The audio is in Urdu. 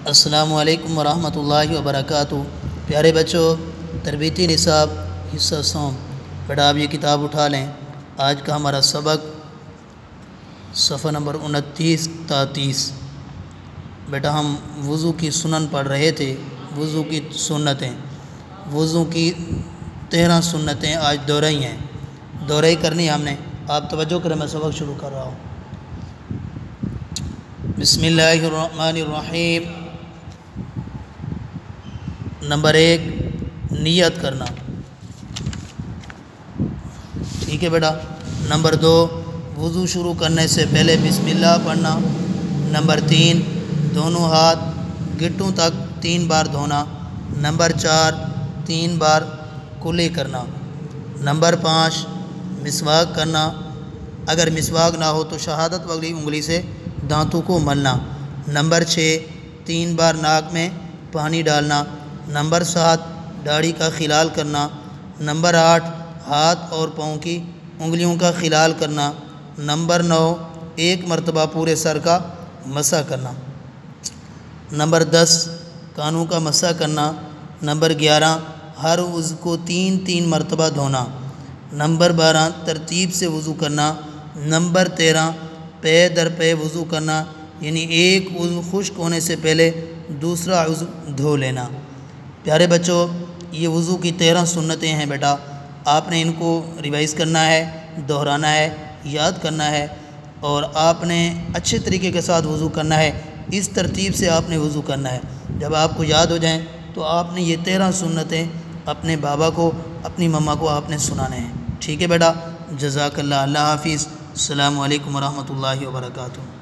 السلام علیکم ورحمۃ اللہ وبرکاتہ۔ پیارے بچوں، تربیتی نصاب حصہ سوم، بیٹا آپ یہ کتاب اٹھا لیں۔ آج کا ہمارا سبق صفحہ نمبر 29 تا 30۔ بیٹا ہم وضو کی سنن پڑھ رہے تھے، وضو کی سنتیں، وضو کی 13 سنتیں آج دہرائی ہیں، دہرائی کرنی ہم نے۔ آپ توجہ کریں، میں سبق شروع کر رہا ہوں۔ بسم اللہ الرحمن الرحیم۔ نمبر 1، نیت کرنا، ٹھیک ہے بیٹا۔ نمبر 2، وضو شروع کرنے سے پہلے بسم اللہ پڑھنا۔ نمبر 3، دونوں ہاتھ گھٹنوں تک 3 بار دھونا۔ نمبر 4، 3 بار کلی کرنا۔ نمبر 5، مسواک کرنا، اگر مسواک نہ ہو تو شہادت والی انگلی سے دانتوں کو ملنا۔ نمبر 6، 3 بار ناک میں پانی ڈالنا۔ نمبر 7، داڑھی کا خلال کرنا۔ نمبر 8، ہاتھ اور پاؤں کی انگلیوں کا خلال کرنا۔ نمبر 9، 1 مرتبہ پورے سر کا مسح کرنا۔ نمبر 10، کانوں کا مسح کرنا۔ نمبر 11، ہر عضو کو 3 مرتبہ دھونا۔ نمبر 12، ترتیب سے وضو کرنا۔ نمبر 13، پے در پے وضو کرنا، یعنی ایک عضو خشک ہونے سے پہلے دوسرا عضو دھو لینا۔ پیارے بچوں، یہ وضو کی 13 سنتیں ہیں بیٹا، آپ نے ان کو ریوائز کرنا ہے، دہرانا ہے، یاد کرنا ہے، اور آپ نے اچھے طریقے کے ساتھ وضو کرنا ہے۔ اس ترتیب سے آپ نے وضو کرنا ہے۔ جب آپ کو یاد ہو جائیں تو آپ نے یہ 13 سنتیں اپنے بابا کو، اپنی مما کو آپ نے سنانے ہیں، ٹھیک ہے بیٹا۔ جزاک اللہ، اللہ حافظ، السلام علیکم ورحمۃ اللہ وبرکاتہ۔